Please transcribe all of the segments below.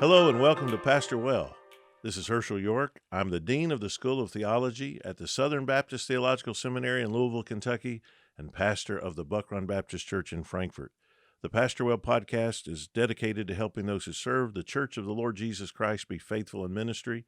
Hello and welcome to Pastor Well. This is Hershael York. I'm the Dean of the School of Theology at the Southern Baptist Theological Seminary in Louisville, Kentucky, and pastor of the Buck Run Baptist Church in Frankfort. The Pastor Well podcast is dedicated to helping those who serve the Church of the Lord Jesus Christ be faithful in ministry.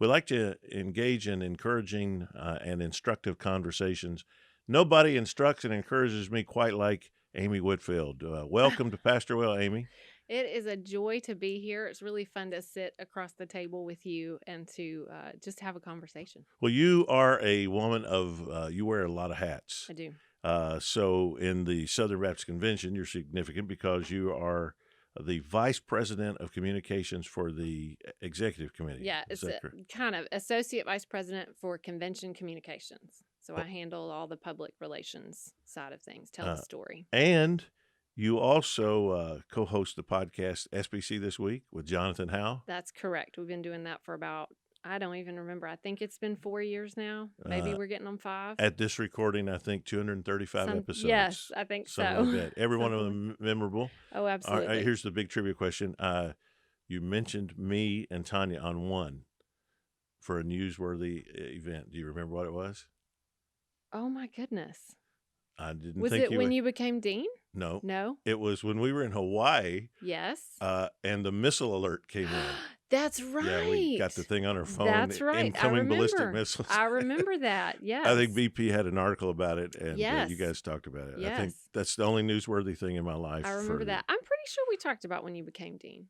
We like to engage in encouraging and instructive conversations. Nobody instructs and encourages me quite like Amy Whitfield. Welcome to Pastor Well, Amy. It is a joy to be here. It's really fun to sit across the table with you and to just have a conversation. Well, you are a woman of, you wear a lot of hats. I do. So in the Southern Baptist Convention, you're significant because you are the Vice President of Communications for the Executive Committee. Yeah, it's kind of Associate Vice President for Convention Communications. So I handle all the public relations side of things, tell the story. And you also co-host the podcast SBC This Week with Jonathan Howe. That's correct. We've been doing that for about, I don't even remember. I think it's been 4 years now. Maybe we're getting on 5. At this recording, I think 235 episodes. Yes, I think something so. Like that. Every one of them memorable. Oh, absolutely. All right, here's the big trivia question. You mentioned me and Tanya on one for a newsworthy event. Do you remember what it was? Oh, my goodness. I didn't Was think it when you became dean? No. No? It was when we were in Hawaii. Yes. And the missile alert came in. That's right. Yeah, we got the thing on our phone. That's right. Incoming ballistic missiles. I remember that. Yes. I think BP had an article about it, and yes. You guys talked about it. Yes. I think that's the only newsworthy thing in my life. I remember that. I'm pretty sure we talked about when you became dean.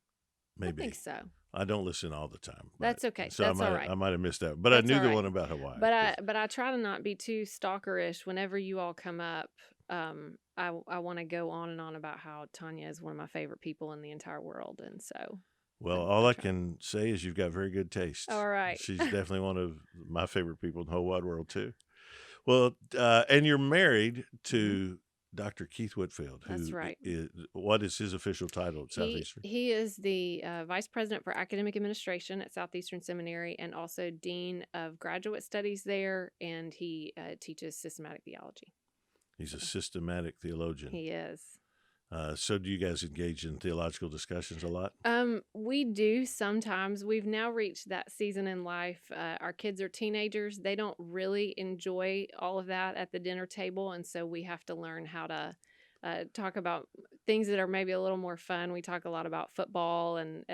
Maybe. I think so. I don't listen all the time. That's okay. So that's all right. I might have missed that, but that's I knew the right. one about Hawaii. But I try to not be too stalkerish. Whenever you all come up, I want to go on and on about how Tanya is one of my favorite people in the entire world, and so. Well, all I can say is you've got very good taste. All right. She's definitely one of my favorite people in the whole wide world too. Well, and you're married to Dr. Keith Whitfield. That's right. What is his official title at Southeastern? He is the Vice President for Academic Administration at Southeastern Seminary and also Dean of Graduate Studies there, and he teaches systematic theology. He's a systematic theologian. He is. So do you guys engage in theological discussions a lot? We do sometimes. We've now reached that season in life. Our kids are teenagers. They don't really enjoy all of that at the dinner table, and so we have to learn how to talk about things that are maybe a little more fun. We talk a lot about football and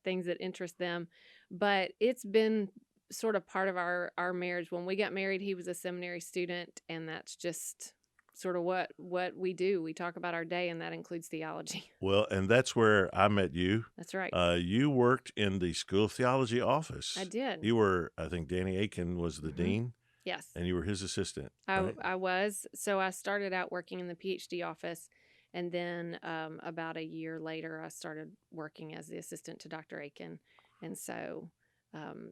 things that interest them, but it's been sort of part of our marriage. When we got married, he was a seminary student, and that's just sort of what we do. We talk about our day, and that includes theology. Well, and that's where I met you. That's right. You worked in the School of Theology office. I did. You were, I think Danny Aiken was the dean. Yes. And you were his assistant. I was. So I started out working in the PhD office, and then about a year later, I started working as the assistant to Dr. Aiken. And so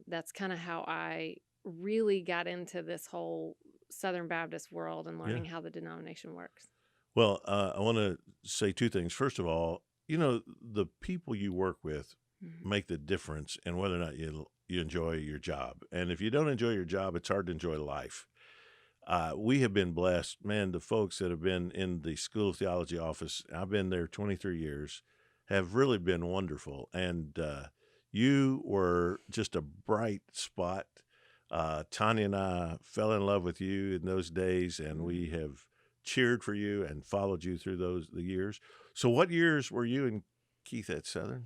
that's kind of how I really got into this whole Southern Baptist world and learning how the denomination works. Well, I want to say two things. First of all, the people you work with make the difference in whether or not you enjoy your job. And if you don't enjoy your job, it's hard to enjoy life. We have been blessed, man. The folks that have been in the School of Theology office, I've been there 23 years, have really been wonderful. And you were just a bright spot. Tanya and I fell in love with you in those days, and we have cheered for you and followed you through the years. So what years were you and Keith at Southern?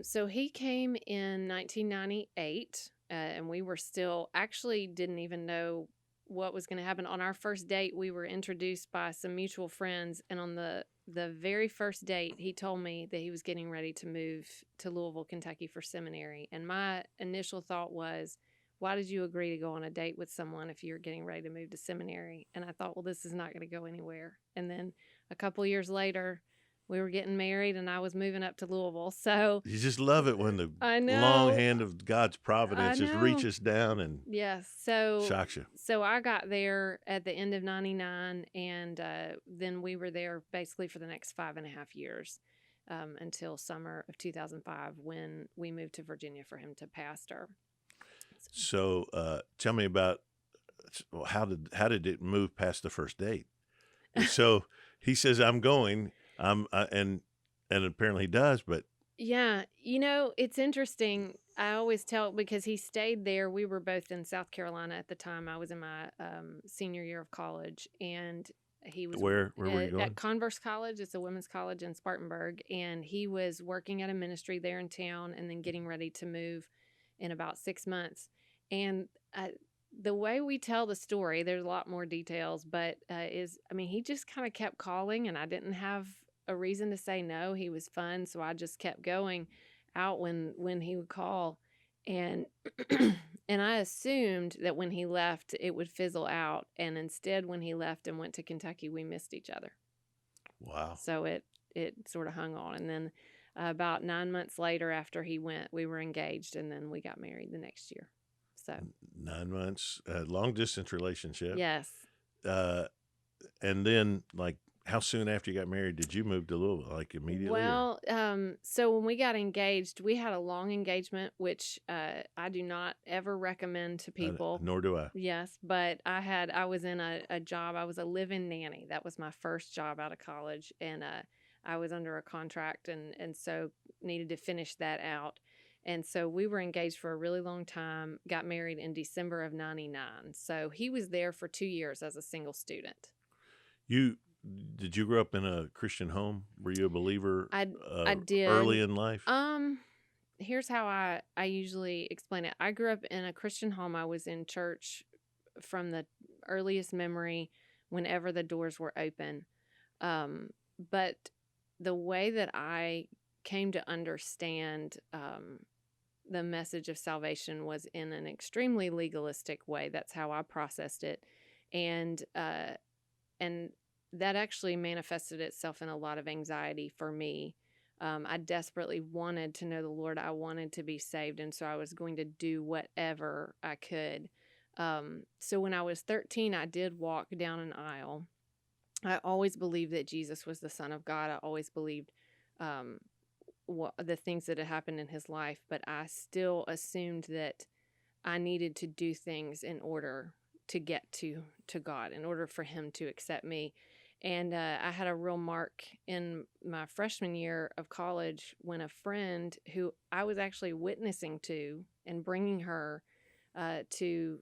So he came in 1998, and we were still actually didn't even know what was going to happen. On our first date, we were introduced by some mutual friends, and on the very first date, he told me that he was getting ready to move to Louisville, Kentucky for seminary. And my initial thought was, why did you agree to go on a date with someone if you're getting ready to move to seminary? And I thought, well, this is not going to go anywhere. And then a couple years later, we were getting married, and I was moving up to Louisville. So you just love it when the long hand of God's providence just reaches down and shocks you. So I got there at the end of 99, and then we were there basically for the next 5.5 years until summer of 2005 when we moved to Virginia for him to pastor. So tell me about how did it move past the first date? So he says, I'm going, and apparently he does, but Yeah, it's interesting. I always tell because he stayed there. We were both in South Carolina at the time. I was in my senior year of college, and he was Where were you at going? Converse College. It's a women's college in Spartanburg, and he was working at a ministry there in town, and then getting ready to move in about 6 months. And the way we tell the story, there's a lot more details, but he just kind of kept calling, and I didn't have a reason to say no. He was fun, so I just kept going out when he would call, and and I assumed that when he left it would fizzle out, and instead when he left and went to Kentucky, we missed each other. Wow. So it sort of hung on, and then about 9 months later after he went, we were engaged, and then we got married the next year. So 9 months, long distance relationship. yes. Uh, and then, like, how soon after you got married did you move to Louisville? Like immediately? Well, so when we got engaged, we had a long engagement, which I do not ever recommend to people. Nor do I. Yes, but I was in a job. I was a live-in nanny. That was my first job out of college, and I was under a contract, and so needed to finish that out. And so we were engaged for a really long time. Got married in December of '99. So he was there for 2 years as a single student. Did you grow up in a Christian home? Were you a believer I did. early in life? Here's how I usually explain it. I grew up in a Christian home. I was in church from the earliest memory, whenever the doors were open. But the way that I came to understand the message of salvation was in an extremely legalistic way. That's how I processed it, and that actually manifested itself in a lot of anxiety for me. I desperately wanted to know the Lord. I wanted to be saved, and so I was going to do whatever I could. So when I was 13, I did walk down an aisle. I always believed that Jesus was the Son of God. I always believed the things that had happened in his life, but I still assumed that I needed to do things in order to get to God, in order for him to accept me. And I had a real mark in my freshman year of college when a friend who I was actually witnessing to and bringing her to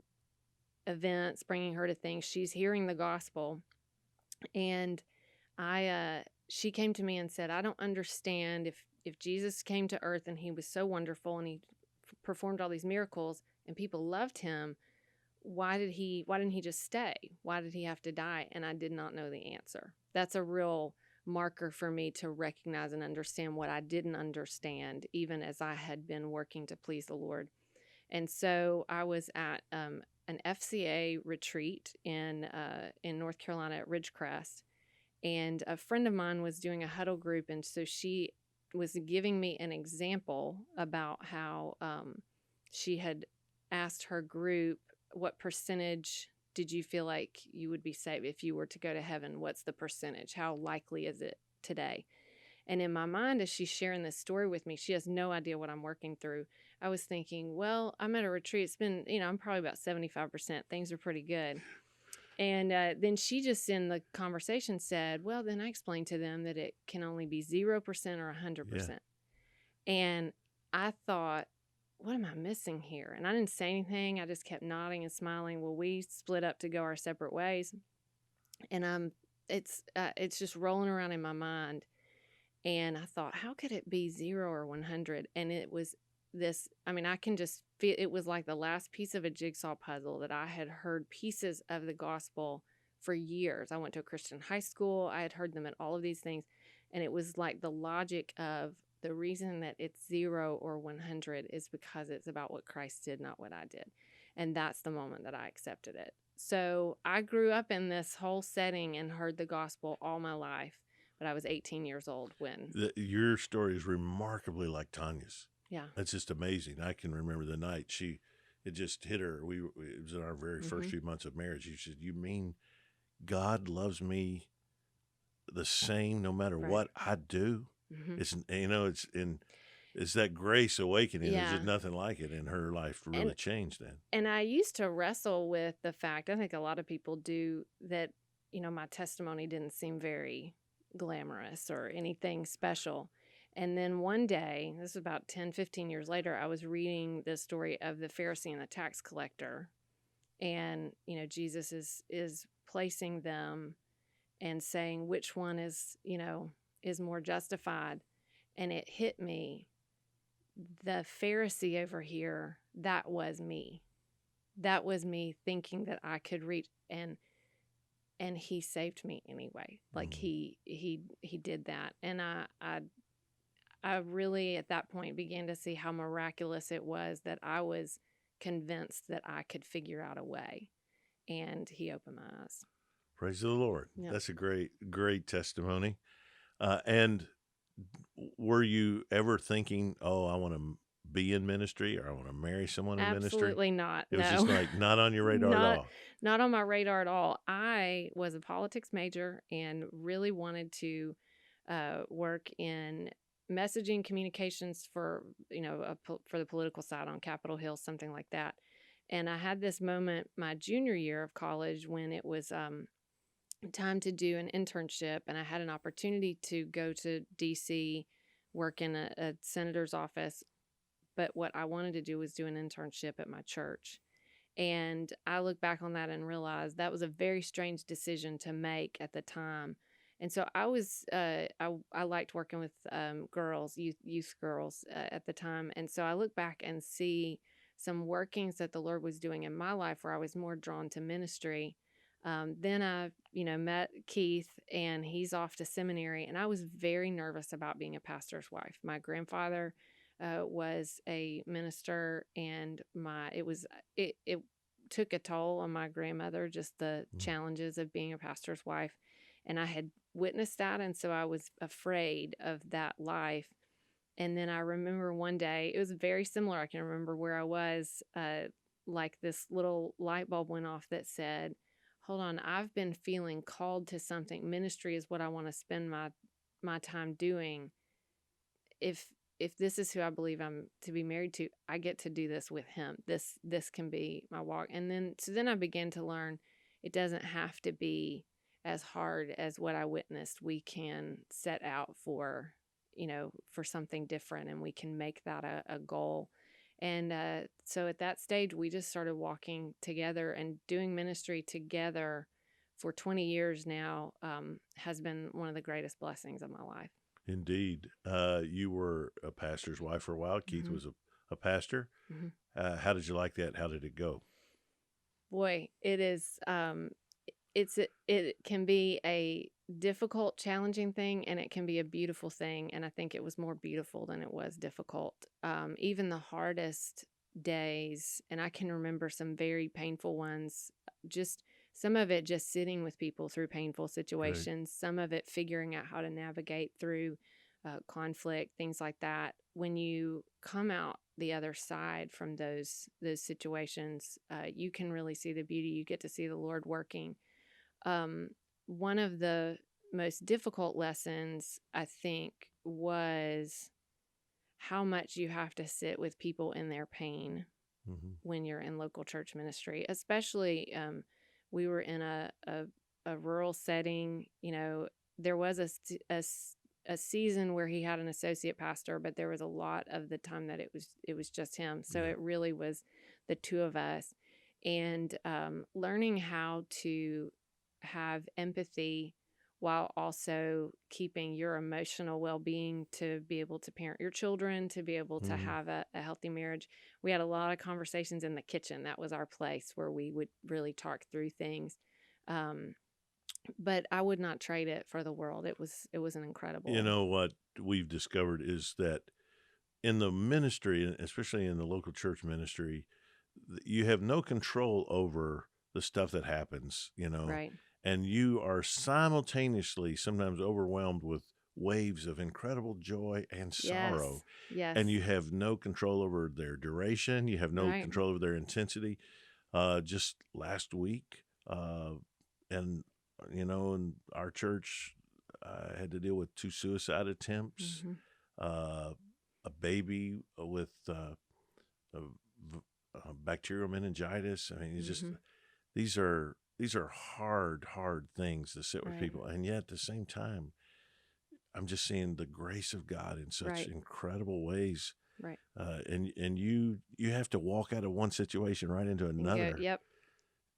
events, bringing her to things, she's hearing the gospel. And she came to me and said, I don't understand if Jesus came to earth and he was so wonderful and he performed all these miracles and people loved him, why didn't he just stay? Why did he have to die? And I did not know the answer. That's a real marker for me to recognize and understand what I didn't understand, even as I had been working to please the Lord. And so I was at an FCA retreat in North Carolina at Ridgecrest, and a friend of mine was doing a huddle group, and so she was giving me an example about how she had asked her group, what percentage did you feel like you would be saved if you were to go to heaven? What's the percentage? How likely is it today? And in my mind, as she's sharing this story with me, she has no idea what I'm working through. I was thinking, well, I'm at a retreat. It's been, I'm probably about 75%. Things are pretty good. And then she just in the conversation said, well, then I explained to them that it can only be 0% or 100%. Yeah. And I thought, what am I missing here? And I didn't say anything. I just kept nodding and smiling. Well, we split up to go our separate ways. And it's just rolling around in my mind. And I thought, how could it be 0 or 100? And it was this, I can just feel it was like the last piece of a jigsaw puzzle that I had heard pieces of the gospel for years. I went to a Christian high school. I had heard them at all of these things. And it was like the logic of the reason that it's 0 or 100 is because it's about what Christ did, not what I did. And that's the moment that I accepted it. So I grew up in this whole setting and heard the gospel all my life. But I was 18 years old when. Your story is remarkably like Tanya's. Yeah. It's just amazing. I can remember the night it just hit her. It was in our very first few months of marriage. She said, you mean God loves me the same no matter what I do? Mm-hmm. It's that grace awakening. Yeah. There's just nothing like it, and her life really changed then. And I used to wrestle with the fact, I think a lot of people do, that, my testimony didn't seem very glamorous or anything special. And then one day, this is about 10, 15 years later, I was reading the story of the Pharisee and the tax collector. And, Jesus is placing them and saying which one is more justified. And it hit me. The Pharisee over here, that was me. That was me thinking that I could reach, and he saved me anyway. Like he did that. And I really at that point began to see how miraculous it was that I was convinced that I could figure out a way. And he opened my eyes. Praise the Lord. Yep. That's a great testimony. And were you ever thinking, oh, I want to be in ministry, or I want to marry someone in ministry? Absolutely not. It was No. just like not on your radar at all. Not on my radar at all. I was a politics major and really wanted to work in messaging communications for the political side on Capitol Hill, something like that. And I had this moment my junior year of college when it was time to do an internship, and I had an opportunity to go to DC, work in a senator's office. But what I wanted to do was do an internship at my church. And I look back on that and realize that was a very strange decision to make at the time. And so I was, I liked working with girls, youth girls at the time. And so I look back and see some workings that the Lord was doing in my life where I was more drawn to ministry. Then I, met Keith, and he's off to seminary, and I was very nervous about being a pastor's wife. My grandfather was a minister, and it took a toll on my grandmother, just the challenges of being a pastor's wife. And I had witnessed that. And so I was afraid of that life. And then I remember one day, it was very similar. I can remember where I was, like this little light bulb went off that said, hold on, I've been feeling called to something. Ministry is what I want to spend my time doing. If this is who I believe I'm to be married to, I get to do this with him. This can be my walk. And then I began to learn it doesn't have to be as hard as what I witnessed. We can set out for something different, and we can make that a goal. And so at that stage, we just started walking together and doing ministry together for 20 years now. Has been one of the greatest blessings of my life. Indeed. You were a pastor's wife for a while. Keith was a pastor. How did you like that? How did it go? Boy, it is, it can be a difficult, challenging thing, and it can be a beautiful thing. And I think it was more beautiful than it was difficult. Even the hardest days, and I can remember some very painful ones, just some of it just sitting with people through painful situations, right. Some of it figuring out how to navigate through conflict, things like that. When you come out the other side from those situations, you can really see the beauty. You get to see the Lord working. One of the most difficult lessons, I think, was how much you have to sit with people in their pain when you're in local church ministry, especially we were in a rural setting. There was a season where he had an associate pastor, but there was a lot of the time that it was just him. So it really was the two of us, and learning how to have empathy while also keeping your emotional well-being to be able to parent your children, to be able to have a healthy marriage. We had a lot of conversations in the kitchen. That was our place where we would really talk through things. But I would not trade it for the world. It was an incredible. What we've discovered is that in the ministry, especially in the local church ministry, you have no control over the stuff that happens, Right. And you are simultaneously sometimes overwhelmed with waves of incredible joy and sorrow. Yes. And you have no control over their duration. You have no control over their intensity. Just last week, and in our church, I had to deal with 2 suicide attempts, a baby with bacterial meningitis. I mean, it's just these are hard things to sit with people, and yet at the same time, I'm just seeing the grace of God in such Right. incredible ways. Right. And you have to walk out of one situation right into And go, another, yep.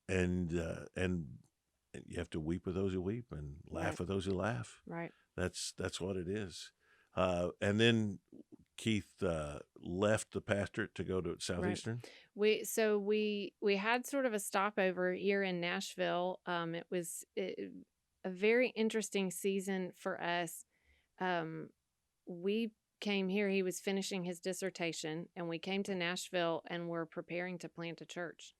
and you have to weep with those who weep and laugh Right. with those who laugh. Right. That's what it is. And then Keith left the pastorate to go to Southeastern. We had sort of a stopover here in Nashville. It was a very interesting season for us. We came here. He was finishing his dissertation, and we came to Nashville and were preparing to plant a church.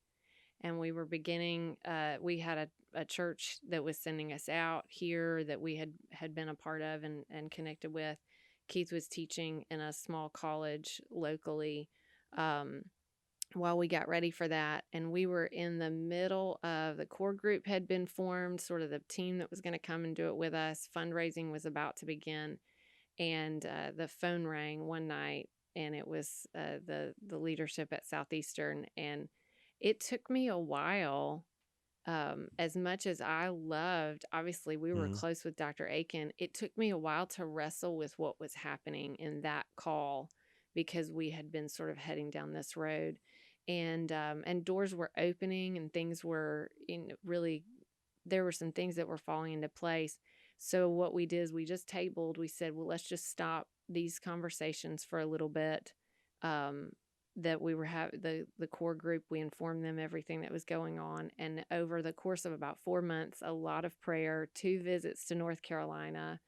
And we were beginning. We had a church that was sending us out here that we had been a part of and connected with. Keith was teaching in a small college locally. While we got ready for that, and we were in the middle of the core group had been formed, sort of the team that was going to come and do it with us. Fundraising was about to begin, and the phone rang one night, and it was the leadership at Southeastern, and it took me a while. As much as I loved, obviously we were Mhm. close with Dr. Aiken, it took me a while to wrestle with what was happening in that call, because we had been sort of heading down this road, and doors were opening, and things were really, there were some things that were falling into place. So what we did is we just tabled. We said, well, let's just stop these conversations for a little bit. That we were having the core group, we informed them everything that was going on, and over the course of about 4 months, a lot of prayer, 2 visits to North Carolina,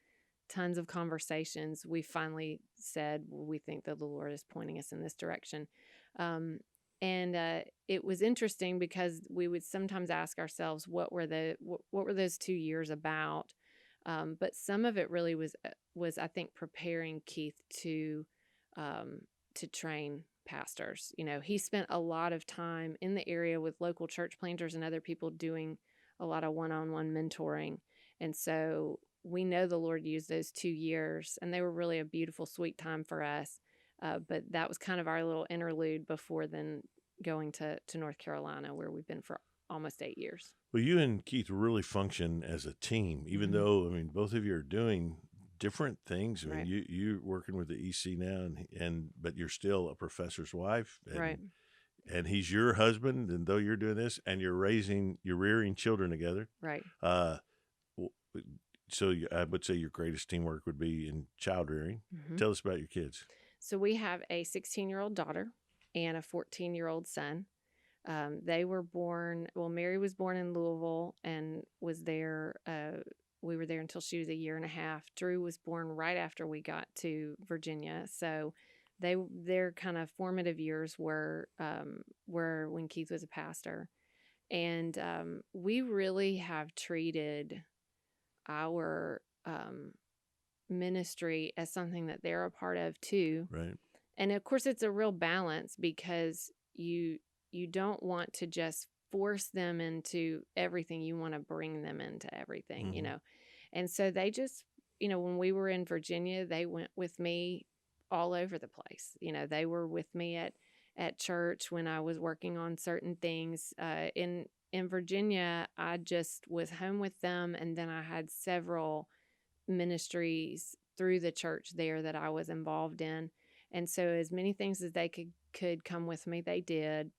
tons of conversations, we finally said, well, we think that the Lord is pointing us in this direction. Um, and it was interesting because we would sometimes ask ourselves, what were those 2 years about? But some of it really was I think preparing Keith to train pastors. He spent a lot of time in the area with local church planters and other people doing a lot of one-on-one mentoring. And so we know the Lord used those 2 years, and they were really a beautiful, sweet time for us. But that was kind of our little interlude before then going to North Carolina, where we've been for almost 8 years. Well, you and Keith really function as a team, even Mhm. though, I mean, both of you are doing different things. I mean, Right. you're working with the EC now, and but you're still a professor's wife, Right. and he's your husband, and though you're doing this, and you're rearing children together. Right. Uh, w- so I would say your greatest teamwork would be in child rearing. Mhm. Tell us about your kids. So we have a 16-year-old daughter and a 14-year-old son. They were born, well, Mary was born in Louisville and was there. We were there until she was a year and a half. Drew was born right after we got to Virginia. So their kind of formative years were when Keith was a pastor. And we really have treated our ministry as something that they're a part of too. Right. And of course, it's a real balance, because you don't want to just force them into everything. You want to bring them into everything, Mhm. And so they just, when we were in Virginia, they went with me all over the place. They were with me at church when I was working on certain things. In Virginia, I just was home with them, and then I had several ministries through the church there that I was involved in. And so as many things as they could come with me, they did.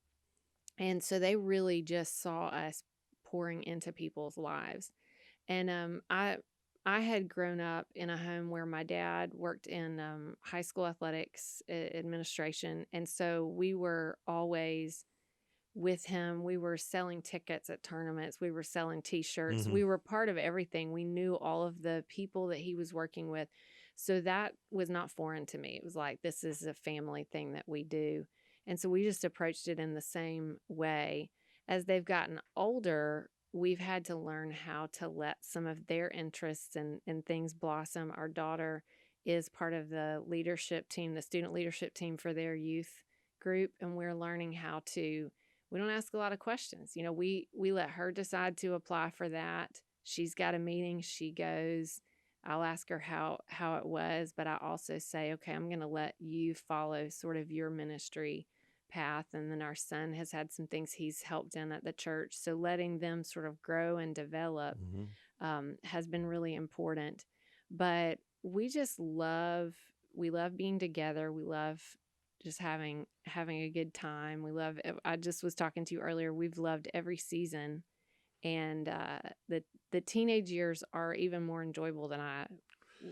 And so they really just saw us pouring into people's lives. And I had grown up in a home where my dad worked in high school athletics administration, and so we were always with him. We were selling tickets at tournaments. We were selling T-shirts. Mhm. We were part of everything. We knew all of the people that he was working with. So that was not foreign to me. It was like, this is a family thing that we do. And so we just approached it in the same way. As they've gotten older, we've had to learn how to let some of their interests and things blossom. Our daughter is part of the leadership team, the student leadership team for their youth group. And we're learning how to, we don't ask a lot of questions. We let her decide to apply for that. She's got a meeting, she goes. I'll ask her how it was, but I also say, okay, I'm going to let you follow sort of your ministry path. And then our son has had some things he's helped in at the church. So letting them sort of grow and develop Mhm. has been really important. But we love being together. We love just having a good time. I just was talking to you earlier. We've loved every season, and the teenage years are even more enjoyable than I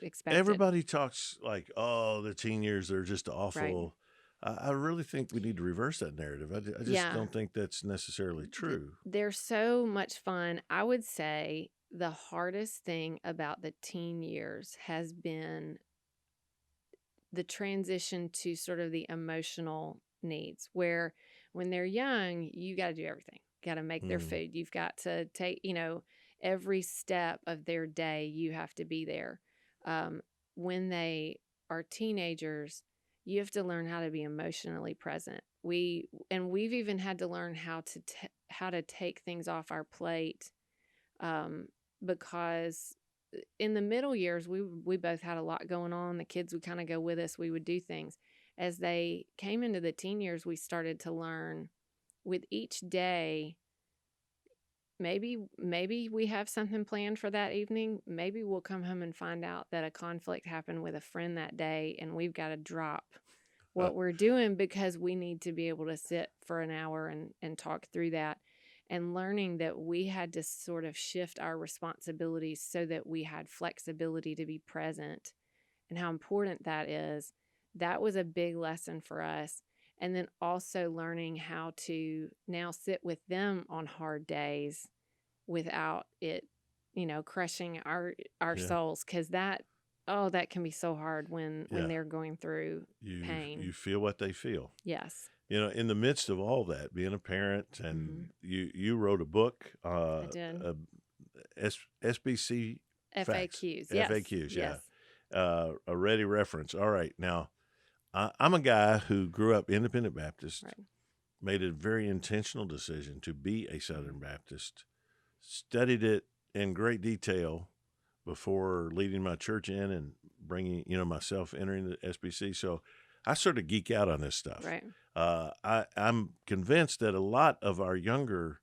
expected. Everybody talks like, oh, the teen years are just Right. awful. I really think we need to reverse that narrative. I just Yeah. don't think that's necessarily true. They're so much fun. I would say the hardest thing about the teen years has been the transition to sort of the emotional needs, where when they're young, you got to do everything. Got to make their food. You've got to take, every step of their day, you have to be there. When they are teenagers, you have to learn how to be emotionally present. We've even had to learn how to take things off our plate, because in the middle years, we both had a lot going on. The kids would kind of go with us. We would do things. As they came into the teen years, we started to learn with each day, maybe we have something planned for that evening. Maybe we'll come home and find out that a conflict happened with a friend that day, and we've got to drop what we're doing because we need to be able to sit for an hour and talk through that. And learning that we had to sort of shift our responsibilities so that we had flexibility to be present, and how important that is. That was a big lesson for us. And then also learning how to now sit with them on hard days without it, crushing our Yeah. souls. Because that can be so hard when Yeah. they're going through pain. You feel what they feel. Yes. In the midst of all that, being a parent, and you wrote a book. I did. SBC FAQs. Yes. FAQs, yeah. A ready reference. All right. Now, I'm a guy who grew up Independent Baptist, Right. made a very intentional decision to be a Southern Baptist, studied it in great detail before leading my church in and bringing, myself entering the SBC. So I sort of geek out on this stuff. Right. I'm convinced that a lot of our younger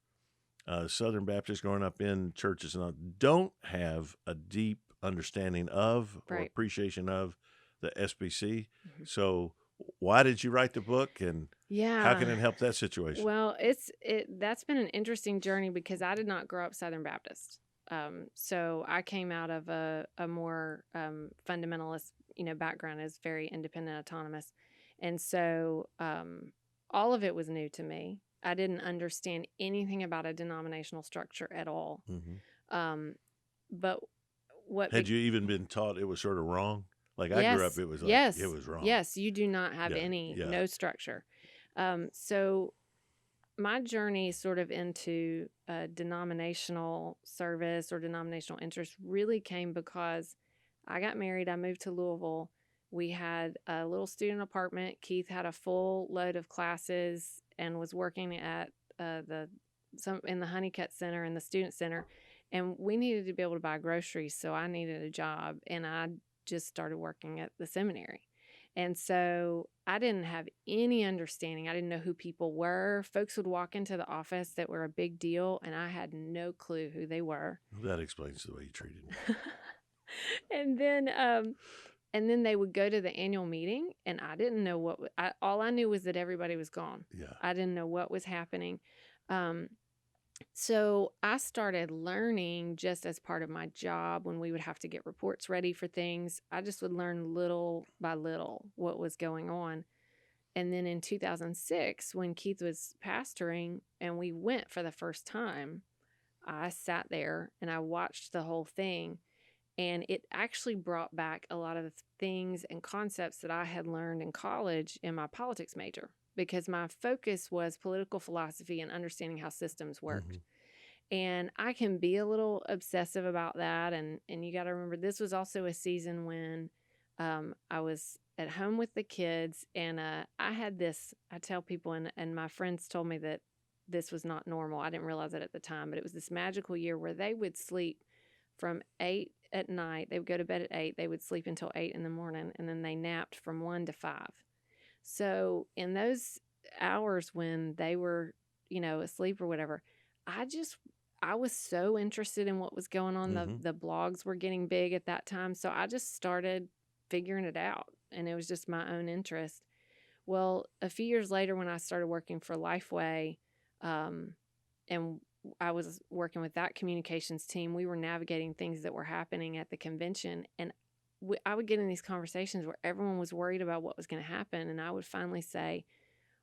Southern Baptists growing up in churches and all don't have a deep understanding of or Right. appreciation of the SBC. So why did you write the book, and how can it help that situation? Well, that's been an interesting journey because I did not grow up Southern Baptist. So I came out of a more fundamentalist, background, as very independent, autonomous. And so all of it was new to me. I didn't understand anything about a denominational structure at all. But what had you even been taught it was sort of wrong? Like I grew up, it was like it was wrong. Yes, you do not have no structure. So my journey sort of into denominational service or denominational interest really came because I got married. I moved to Louisville. We had a little student apartment. Keith had a full load of classes and was working at in the Honeycutt Center and the Student Center. And we needed to be able to buy groceries, so I needed a job. And I just started working at the seminary. And so I didn't have any understanding. I didn't know who people were. Folks would walk into the office that were a big deal, and I had no clue who they were. That explains the way you treated me. And then they would go to the annual meeting, and I didn't know all I knew was that everybody was gone. Yeah. I didn't know what was happening. So I started learning just as part of my job when we would have to get reports ready for things. I just would learn little by little what was going on. And then in 2006, when Keith was pastoring and we went for the first time, I sat there and I watched the whole thing. And it actually brought back a lot of the things and concepts that I had learned in college in my politics major, because my focus was political philosophy and understanding how systems worked. And I can be a little obsessive about that. And you got to remember, this was also a season when I was at home with the kids. And I had this, I tell people, and my friends told me that this was not normal. I didn't realize it at the time, but it was this magical year where they would sleep from 8 at night. They would go to bed at 8. They would sleep until 8 in the morning. And then they napped from 1 to 5. So in those hours when they were, asleep or whatever, I was so interested in what was going on. Mm-hmm. The blogs were getting big at that time. So I just started figuring it out, and it was just my own interest. Well, a few years later, when I started working for Lifeway, and I was working with that communications team, we were navigating things that were happening at the convention. And I would get in these conversations where everyone was worried about what was going to happen. And I would finally say,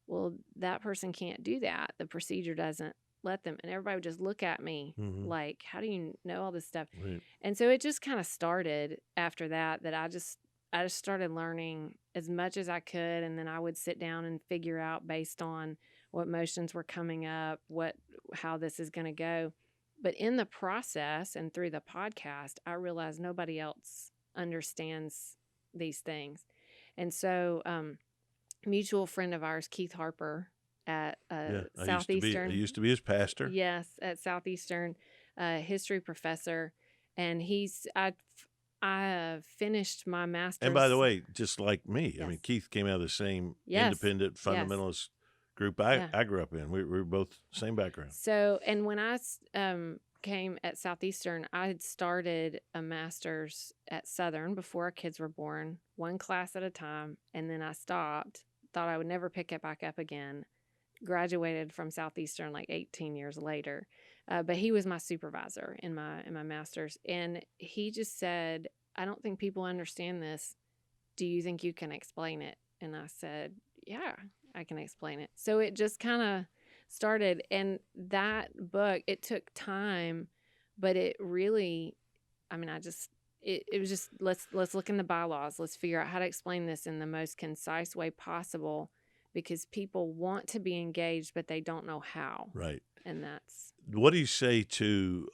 well, that person can't do that. The procedure doesn't let them. And everybody would just look at me Mm-hmm. like, how do you know all this stuff? Right. And so it just kind of started after that, I just started learning as much as I could. And then I would sit down and figure out based on what motions were coming up, how this is going to go. But in the process and through the podcast, I realized nobody else understands these things. And so, mutual friend of ours, Keith Harper at Southeastern. I used to be his pastor. Yes, at Southeastern, history professor, and I finished my master's. And by the way, just like me, Yes. I mean, Keith came out of the same Yes. independent fundamentalist group I grew up in. We were both same background. So, and when I came at Southeastern, I had started a master's at Southern before our kids were born, one class at a time, and then I stopped, thought I would never pick it back up again, graduated from Southeastern like 18 years later. But he was my supervisor in my master's, and he just said, I don't think people understand this. Do you think you can explain it? And I said, yeah, I can explain it. So it just kind of started. And that book, it took time, but it really, I mean, it was just, let's look in the bylaws. Let's figure out how to explain this in the most concise way possible, because people want to be engaged, but they don't know how. Right. And that's. What do you say to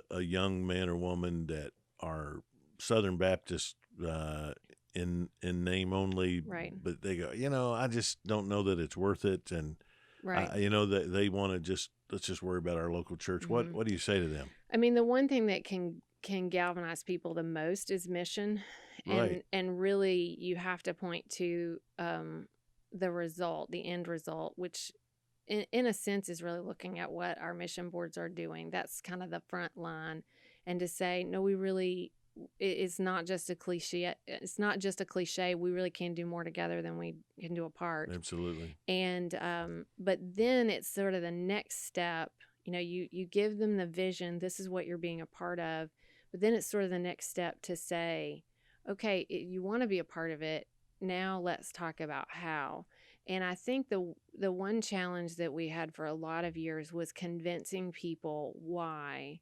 a young man or woman that are Southern Baptist in name only, Right. but they go, I just don't know that it's worth it, and Right. that they want to let's just worry about our local church. Mm-hmm. What do you say to them? I mean, the one thing that can galvanize people the most is mission, Right. and really you have to point to the result, the end result, which in a sense is really looking at what our mission boards are doing. That's kind of the front line, and to say, no, it's not just a cliche. It's not just a cliche. We really can do more together than we can do apart. Absolutely. And but then it's sort of the next step. You give them the vision. This is what you're being a part of. But then it's sort of the next step to say, okay, you want to be a part of it. Now let's talk about how. And I think the one challenge that we had for a lot of years was convincing people why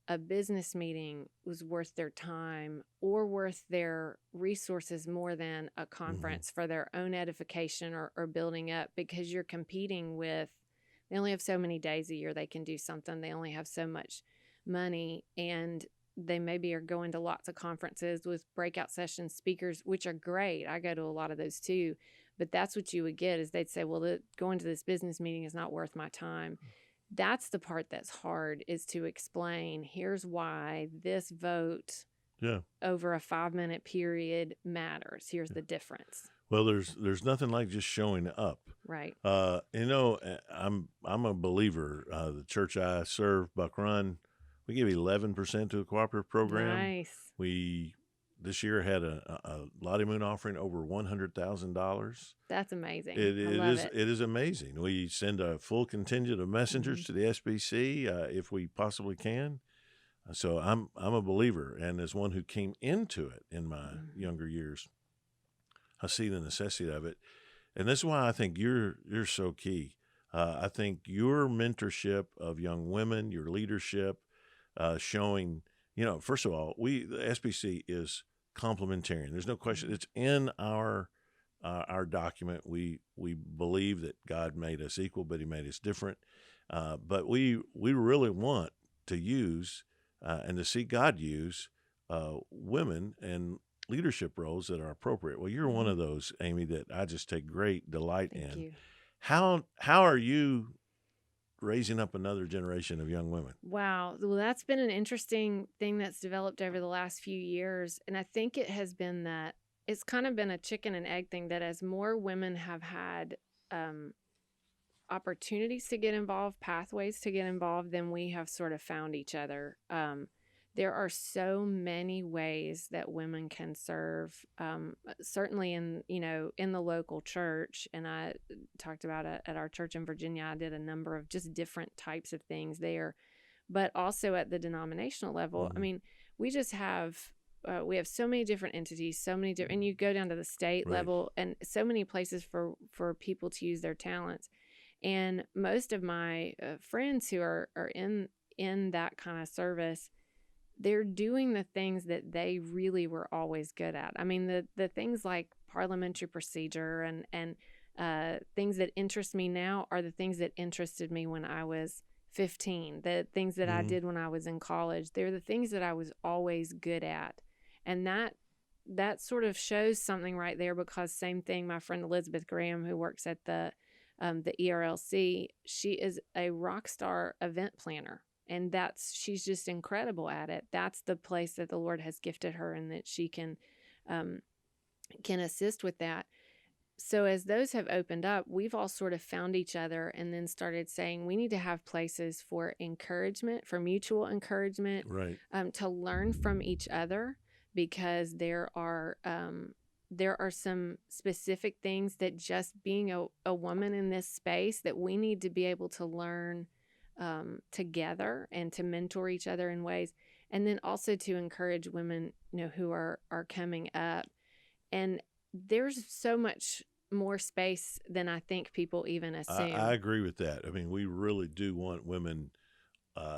a business meeting was worth their time or worth their resources more than a conference for their own edification or building up, because you're competing with, they only have so many days a year they can do something. They only have so much money, and they maybe are going to lots of conferences with breakout session speakers, which are great. I go to a lot of those too, but that's what you would get is they'd say, well, going to this business meeting is not worth my time. That's the part that's hard, is to explain, here's why this vote over a 5-minute period matters. Here's the difference. Well, there's nothing like just showing up. Right. I'm a believer. The church I serve, Buck Run, we give 11% to a cooperative program. Nice. We this year had a Lottie Moon offering over $100,000. That's amazing. It is amazing. We send a full contingent of messengers to the SBC if we possibly can. So I'm a believer, and as one who came into it in my younger years, I see the necessity of it, and this is why I think you're so key. I think your mentorship of young women, your leadership, showing, first of all, the SBC is complementarian. There's no question. It's in our document. We believe that God made us equal, but He made us different. But we really want to use and to see God use women and leadership roles that are appropriate. Well, you're one of those, Amy, that I just take great delight in. Thank you. How are you raising up another generation of young women? Wow. Well, that's been an interesting thing that's developed over the last few years. And I think it has been that it's kind of been a chicken and egg thing, that as more women have had opportunities to get involved, pathways to get involved, then we have sort of found each other. There are so many ways that women can serve, certainly in the local church. And I talked about it at our church in Virginia. I did a number of just different types of things there, but also at the denominational level. I mean, we just have we have so many different entities, so many different, and you go down to the state level, and so many places for people to use their talents. And most of my friends who are in that kind of service, they're doing the things that they really were always good at. I mean, the things like parliamentary procedure and things that interest me now are the things that interested me when I was 15. The things that I did when I was in college, they're the things that I was always good at. And that sort of shows something right there, because same thing, my friend Elizabeth Graham, who works at the ERLC, she is a rock star event planner. And she's just incredible at it. That's the place that the Lord has gifted her, and that she can assist with that. So as those have opened up, we've all sort of found each other, and then started saying we need to have places for encouragement, for mutual encouragement, to learn from each other, because there are some specific things that just being a woman in this space that we need to be able to learn together, and to mentor each other in ways, and then also to encourage women, who are coming up. And there's so much more space than I think people even assume. I agree with that. I mean, we really do want women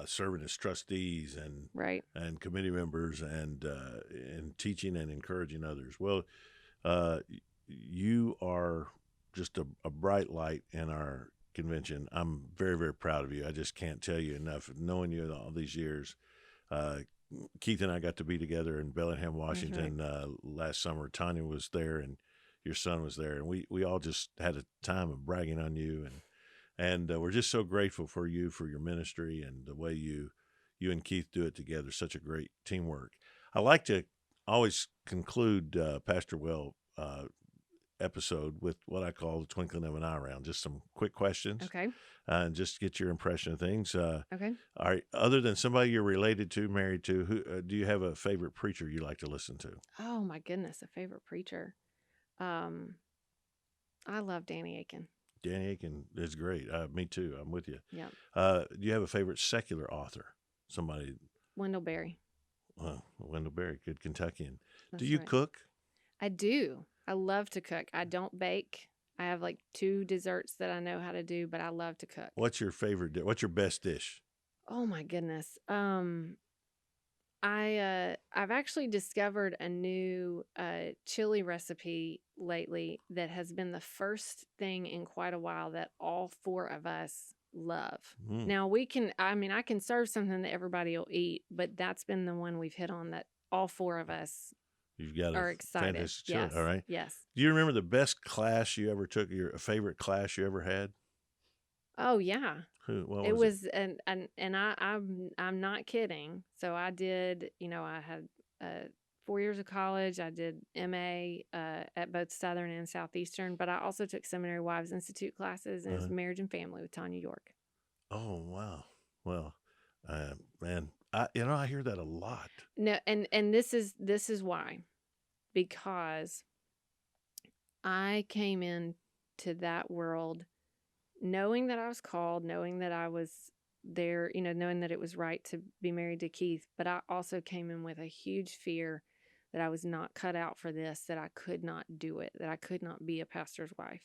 serving as trustees and committee members, and teaching and encouraging others. Well, you are just a bright light in our convention. I'm very, very proud of you. I just can't tell you enough. Knowing you all these years, Keith and I got to be together in Bellingham, Washington last summer. Tanya was there, and your son was there, and we all just had a time of bragging on you, and we're just so grateful for you, for your ministry, and the way you and Keith do it together. Such a great teamwork. I like to always conclude Pastor Well episode with what I call the twinkling of an eye round. Just some quick questions. Okay. And just get your impression of things. Okay. All right. Other than somebody you're related to, married to, who do you have a favorite preacher you like to listen to? Oh my goodness, a favorite preacher. I love Danny Akin. Danny Akin is great. Me too. I'm with you. Yeah. Do you have a favorite secular author? Somebody? Wendell Berry. Wendell Berry, good Kentuckian. That's do you right. cook? I do. I love to cook. I don't bake. I have like 2 desserts that I know how to do, but I love to cook. What's your favorite? What's your best dish? Oh my goodness. I've actually discovered a new chili recipe lately that has been the first thing in quite a while that all 4 of us love. Now I can serve something that everybody will eat, but that's been the one we've hit on that all 4 of us are excited. Fantastic yes. All right. Yes. Do you remember the best class you ever took? Your favorite class you ever had? Oh yeah. What it was was and I'm not kidding. So I did, I had 4 years of college. I did MA at both Southern and Southeastern, but I also took Seminary Wives Institute classes, and it's marriage and family with Tanya York. Oh wow. Well, man, I hear that a lot. No, and this is why, because I came into that world knowing that I was called, knowing that I was there, knowing that it was right to be married to Keith, but I also came in with a huge fear that I was not cut out for this, that I could not do it, that I could not be a pastor's wife.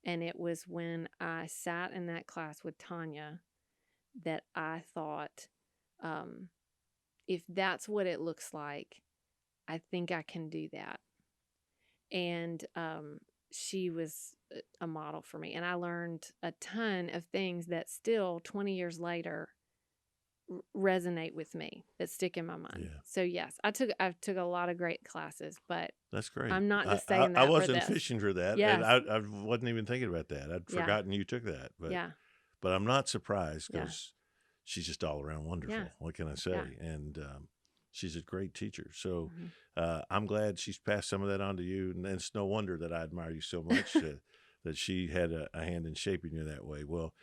And it was when I sat in that class with Tanya that I thought, if that's what it looks like, I think I can do that. And she was a model for me. And I learned a ton of things that still 20 years later resonate with me, that stick in my mind. Yeah. So yes, I took a lot of great classes, but that's great. I'm not just saying that I wasn't for this. fishing for that. Yes. And I wasn't even thinking about that. I'd forgotten you took that. But but I'm not surprised, because she's just all around wonderful. Yeah. What can I say? Yeah. And she's a great teacher. So I'm glad she's passed some of that on to you. And it's no wonder that I admire you so much. that she had a hand in shaping you that way. Well,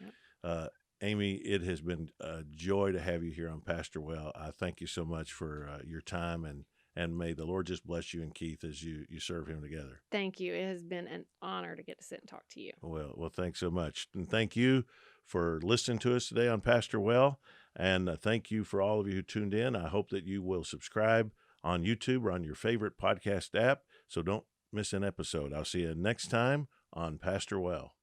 Amy, it has been a joy to have you here on Pastor Well. I thank you so much for your time, and may the Lord just bless you and Keith as you serve him together. Thank you. It has been an honor to get to sit and talk to you. Well, thanks so much. And thank you for listening to us today on Pastor Well. And thank you for all of you who tuned in. I hope that you will subscribe on YouTube or on your favorite podcast app, so don't miss an episode. I'll see you next time on Pastor Well.